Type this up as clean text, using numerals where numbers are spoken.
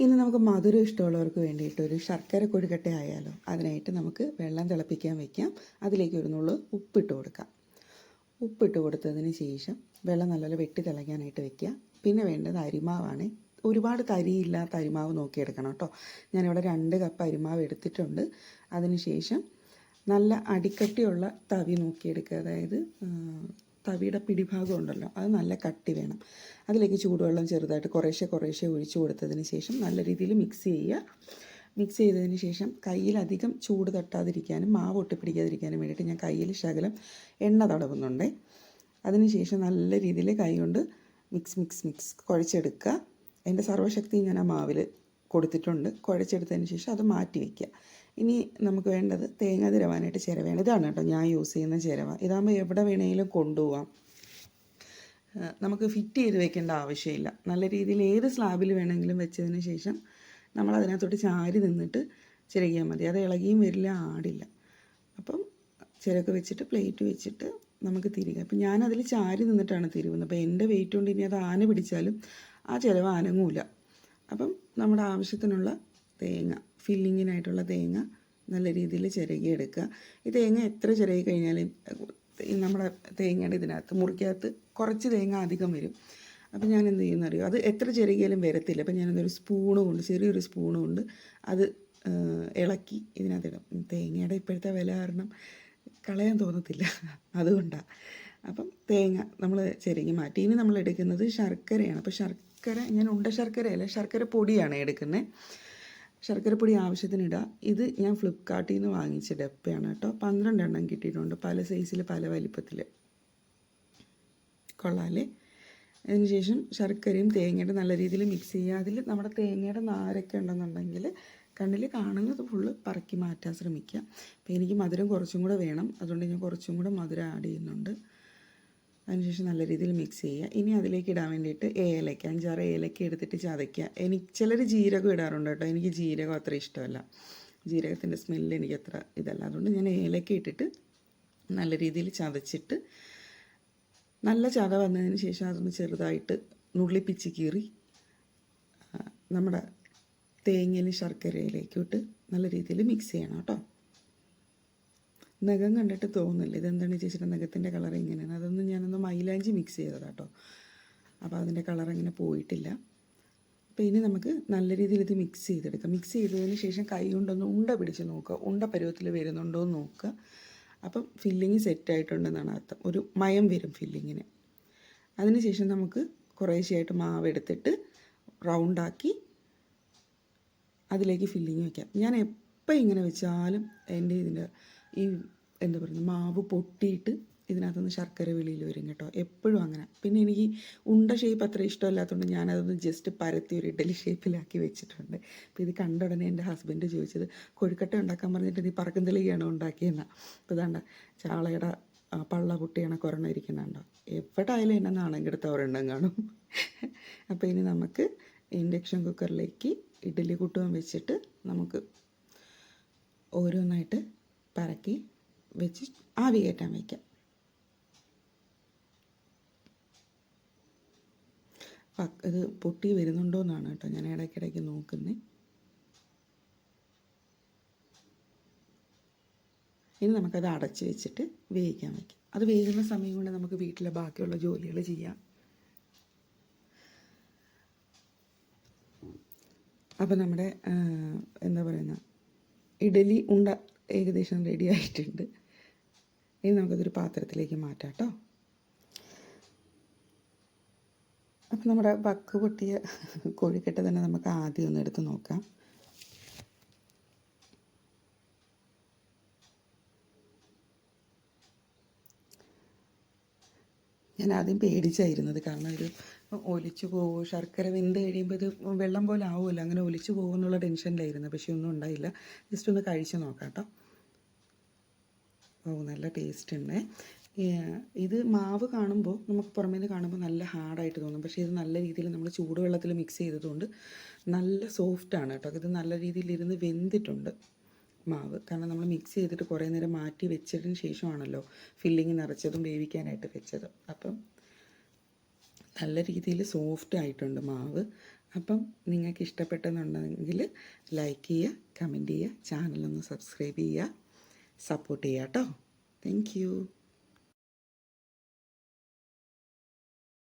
ഇനി നമുക്ക് മധുരം ഇഷ്ടമുള്ളവർക്ക് വേണ്ടിയിട്ട് ഒരു ശർക്കര കൊഴുക്കട്ട ആയാലോ. അതിനായിട്ട് നമുക്ക് വെള്ളം തിളപ്പിക്കാൻ വയ്ക്കാം. അതിലേക്ക് ഒരു നുള്ളു ഉപ്പിട്ട് കൊടുക്കാം. ഉപ്പിട്ട് കൊടുത്തതിന് ശേഷം വെള്ളം നല്ലപോലെ വെട്ടി തിളയ്ക്കാനായിട്ട് വെക്കുക. പിന്നെ വേണ്ടത് അരിമാവാണ്. ഒരുപാട് തരിയില്ലാത്ത അരിമാവ് നോക്കിയെടുക്കണം കേട്ടോ. ഞാനിവിടെ 2 കപ്പ് അരിമാവ് എടുത്തിട്ടുണ്ട്. അതിന് ശേഷം നല്ല അടിക്കട്ടിയുള്ള തവി നോക്കിയെടുക്കുക. അതായത് തവിയുടെ പിടിഭാഗം ഉണ്ടല്ലോ, അത് നല്ല കട്ടി വേണം. അതിലേക്ക് ചൂടുവെള്ളം ചെറുതായിട്ട് കുറേശ്ശെ ഒഴിച്ചു കൊടുത്തതിന് ശേഷം നല്ല രീതിയിൽ മിക്സ് ചെയ്യുക. മിക്സ് ചെയ്തതിന് ശേഷം കയ്യിലധികം ചൂട് തട്ടാതിരിക്കാനും മാവ് ഒട്ടിപ്പിടിക്കാതിരിക്കാനും വേണ്ടിയിട്ട് ഞാൻ കയ്യിൽ ശകലം എണ്ണ തടവുന്നുണ്ട്. അതിനുശേഷം നല്ല രീതിയിൽ കൈ കൊണ്ട് മിക്സ് കുഴച്ചെടുക്കുക. എൻ്റെ സർവ്വശക്തി ഞാൻ ആ മാവിൽ കൊടുത്തിട്ടുണ്ട്. കുഴച്ചെടുത്തതിന് ശേഷം അത് മാറ്റി വയ്ക്കുക. ഇനി നമുക്ക് വേണ്ടത് തേങ്ങ തിരവാനായിട്ട് ചിരവയാണ്. ഇതാണ് കേട്ടോ ഞാൻ യൂസ് ചെയ്യുന്ന ചിരവ. ഇതാകുമ്പോൾ എവിടെ വേണമെങ്കിലും കൊണ്ടുപോകാം. നമുക്ക് ഫിറ്റ് ചെയ്ത് വെക്കേണ്ട ആവശ്യമില്ല. നല്ല രീതിയിൽ ഏത് സ്ലാബിൽ വേണമെങ്കിലും വെച്ചതിന് ശേഷം നമ്മൾ അതിനകത്തോട്ട് ചാരി നിന്നിട്ട് ചിരകിയാൽ മതി. അത് ഇളകിയും വരില്ല, ആടില്ല. അപ്പം ചിരക്ക് വെച്ചിട്ട് പ്ലേറ്റ് വെച്ചിട്ട് നമുക്ക് തിരികെ. അപ്പം ഞാനതിൽ ചാരി നിന്നിട്ടാണ് തിരുവുന്നത്. അപ്പോൾ എൻ്റെ വെയിറ്റ് കൊണ്ട് ഇനി അത് ആന പിടിച്ചാലും ആ ചിരവ അനങ്ങൂല. അപ്പം നമ്മുടെ ആവശ്യത്തിനുള്ള തേങ്ങ, ഫില്ലിങ്ങിനായിട്ടുള്ള തേങ്ങ നല്ല രീതിയിൽ ചിരകിയെടുക്കുക. ഈ തേങ്ങ എത്ര ചിരകി കഴിഞ്ഞാലും നമ്മുടെ തേങ്ങയുടെ ഇതിനകത്ത് മുറിക്കകത്ത് കുറച്ച് തേങ്ങ അധികം വരും. അപ്പം ഞാൻ എന്ത് ചെയ്യുന്നറിയോ, അത് എത്ര ചിരകിയാലും വരത്തില്ല. അപ്പം ഞാനതൊരു ചെറിയൊരു സ്പൂണ് കൊണ്ട് അത് ഇളക്കി ഇതിനകത്തിടും. തേങ്ങയുടെ ഇപ്പോഴത്തെ വില കാരണം കളയാൻ തോന്നത്തില്ല, അതുകൊണ്ടാണ്. അപ്പം തേങ്ങ നമ്മൾ ചിരകി മാറ്റി. ഇനി നമ്മൾ എടുക്കുന്നത് ശർക്കരയാണ്. അപ്പോൾ ശർക്കര ഞാൻ ശർക്കരയല്ല, ശർക്കര പൊടിയാണ് എടുക്കുന്നത്. ശർക്കരപ്പൊടി ആവശ്യത്തിനിടുക. ഇത് ഞാൻ ഫ്ലിപ്കാർട്ടിൽ നിന്ന് വാങ്ങിച്ച ഡപ്പയാണ് കേട്ടോ. 12 എണ്ണം കിട്ടിയിട്ടുണ്ട്, പല സൈസിൽ പല വലിപ്പത്തിൽ. കൊള്ളാലേ. അതിനുശേഷം ശർക്കരയും തേങ്ങയുടെ നല്ല രീതിയിൽ മിക്സ് ചെയ്യുക. അതിൽ നമ്മുടെ തേങ്ങയുടെ നാരൊക്കെ ഉണ്ടെന്നുണ്ടെങ്കിൽ കണ്ണിൽ കാണുന്നത് ഫുള്ള് പറക്കി മാറ്റാൻ ശ്രമിക്കുക. അപ്പോൾ എനിക്ക് മധുരം കുറച്ചും കൂടെ വേണം, അതുകൊണ്ട് ഞാൻ കുറച്ചും കൂടെ മധുരം ആഡ് ചെയ്യുന്നുണ്ട്. അതിനുശേഷം നല്ല രീതിയിൽ മിക്സ് ചെയ്യുക. ഇനി അതിലേക്ക് ഇടാൻ വേണ്ടിയിട്ട് 5-6 ഏലക്ക എടുത്തിട്ട് ചതയ്ക്കുക. ചിലർ ജീരകം ഇടാറുണ്ട് കേട്ടോ. എനിക്ക് ജീരകം അത്ര ഇഷ്ടമല്ല. ജീരകത്തിൻ്റെ സ്മെല്ല് എനിക്ക് അത്ര ഇതല്ല. അതുകൊണ്ട് ഞാൻ ഏലക്ക ഇട്ടിട്ട് നല്ല രീതിയിൽ ചതച്ചിട്ട് നല്ല ചത വന്നതിന് ശേഷം അതൊന്ന് ചെറുതായിട്ട് നുള്ളിപ്പിച്ച് കീറി നമ്മുടെ തേങ്ങയിലും ശർക്കരയിലേക്ക് ഇട്ട് നല്ല രീതിയിൽ മിക്സ് ചെയ്യണം കേട്ടോ. നഖം കണ്ടിട്ട് തോന്നില്ല ഇതെന്താണ് ചേച്ചിയുടെ നഖത്തിൻ്റെ കളർ ഇങ്ങനെയാണ്. അതൊന്നും ഞാനൊന്ന് മൈലാഞ്ചി മിക്സ് ചെയ്തതാണ് കേട്ടോ. അപ്പോൾ അതിൻ്റെ കളർ അങ്ങനെ പോയിട്ടില്ല. അപ്പോൾ ഇനി നമുക്ക് നല്ല രീതിയിൽ ഇത് മിക്സ് ചെയ്തെടുക്കാം. മിക്സ് ചെയ്തതിന് ശേഷം കൈ കൊണ്ടൊന്ന് ഉണ്ട പിടിച്ച് നോക്കുക. ഉണ്ട പരുവത്തിൽ വരുന്നുണ്ടോ എന്ന് നോക്കുക. അപ്പം ഫില്ലിങ് സെറ്റായിട്ടുണ്ടെന്നാണ് അർത്ഥം. ഒരു മയം വരും ഫില്ലിങ്ങിന്. അതിനുശേഷം നമുക്ക് കുറേശ്ശെയായിട്ട് മാവ് എടുത്തിട്ട് റൗണ്ടാക്കി അതിലേക്ക് ഫില്ലിങ് വയ്ക്കാം. ഞാൻ എപ്പോൾ ഇങ്ങനെ വെച്ചാലും എൻ്റെ ഈ എന്താ പറയുന്നത് മാവ് പൊട്ടിയിട്ട് ഇതിനകത്തുനിന്ന് ശർക്കര വെളിയിൽ വരും കേട്ടോ. എപ്പോഴും അങ്ങനെ. പിന്നെ എനിക്ക് ഉണ്ട ഷേപ്പ് അത്ര ഇഷ്ടമല്ലാത്തതുകൊണ്ട് ഞാനതൊന്ന് ജസ്റ്റ് പരത്തി ഒരു ഇഡലി ഷേപ്പിലാക്കി വെച്ചിട്ടുണ്ട്. അപ്പോൾ ഇത് കണ്ട ഉടനെ എൻ്റെ ഹസ്ബൻഡ് ചോദിച്ചത്, കൊഴുക്കട്ട ഉണ്ടാക്കാൻ പറഞ്ഞിട്ട് നീ പറക്കും തെളിയാണോ ഉണ്ടാക്കിയെന്നാണ്. അപ്പോൾ ഇതാണ്ട ചാളയുടെ പള്ള പൊട്ടിയാണ് കൊറോണ ഇരിക്കുന്നുണ്ടോ. എവിടെ ആയാലും എന്നെ നാണം കെടുത്ത ഒരെണ്ണം കാണും. അപ്പോൾ ഇനി നമുക്ക് ഇൻഡക്ഷൻ കുക്കറിലേക്ക് ഇഡലി കുട്ടുവാൻ വെച്ചിട്ട് നമുക്ക് ഓരോന്നായിട്ട് പരക്കി വെച്ച് ആവി കയറ്റാൻ വയ്ക്കാം. ഇത് പൊട്ടി വരുന്നുണ്ടോ എന്നാണ് കേട്ടോ ഞാൻ ഇടയ്ക്കിടയ്ക്ക് നോക്കുന്നത്. ഇനി നമുക്കത് അടച്ച് വെച്ചിട്ട് വേവിക്കാൻ വയ്ക്കാം. അത് വേകുന്ന സമയം കൊണ്ട് നമുക്ക് വീട്ടിലെ ബാക്കിയുള്ള ജോലികൾ ചെയ്യാം. അപ്പോൾ നമ്മുടെ എന്താ പറയുന്ന ഇഡലി ഉണ്ട ഏകദേശം റെഡി ആയിട്ടുണ്ട്. ഇനി നമുക്കതൊരു പാത്രത്തിലേക്ക് മാറ്റാം കേട്ടോ. അപ്പം നമ്മുടെ വക്ക് പൊട്ടിയ കോഴിക്കട്ട തന്നെ നമുക്ക് ആദ്യം ഒന്ന് എടുത്ത് നോക്കാം. ഞാൻ ആദ്യം പേടിച്ചായിരുന്നത്, കാരണം ഇത് ഒലിച്ചു പോകുമോ, ശർക്കര വെന്ത് കഴിയുമ്പോൾ ഇത് വെള്ളം പോലെ ആവുമല്ലോ, അങ്ങനെ ഒലിച്ചു പോകുമെന്നുള്ള ടെൻഷനിലായിരുന്നു. പക്ഷെ ഒന്നും ഉണ്ടായില്ല. ജസ്റ്റ് ഒന്ന് കഴിച്ച് നോക്കാം കേട്ടോ. ഓ, നല്ല ടേസ്റ്റ് ഉണ്ട്. ഇത് മാവ് കാണുമ്പോൾ നമുക്ക് പുറമേ നിന്ന് കാണുമ്പോൾ നല്ല ഹാർഡായിട്ട് തോന്നും. പക്ഷേ ഇത് നല്ല രീതിയിൽ നമ്മൾ ചൂടുവെള്ളത്തിൽ മിക്സ് ചെയ്തതുകൊണ്ട് നല്ല സോഫ്റ്റാണ് കേട്ടോ. ഇത് നല്ല രീതിയിൽ ഇരുന്ന് വെന്തിട്ടുണ്ട് മാവ്. കാരണം നമ്മൾ മിക്സ് ചെയ്തിട്ട് കുറേ നേരം മാറ്റി വെച്ചതിന് ശേഷമാണല്ലോ ഫില്ലിങ് നിറച്ചതും വേവിക്കാനായിട്ട് വെച്ചത്. അപ്പം നല്ല രീതിയിൽ സോഫ്റ്റ് ആയിട്ടുണ്ട് മാവ്. അപ്പം നിങ്ങൾക്ക് ഇഷ്ടപ്പെട്ടെന്നുണ്ടെങ്കിൽ ലൈക്ക് ചെയ്യുക, കമൻറ്റ് ചെയ്യുക, ചാനലൊന്ന് സബ്സ്ക്രൈബ് ചെയ്യുക, സപ്പോർട്ട് ചെയ്യുക കേട്ടോ. Thank you.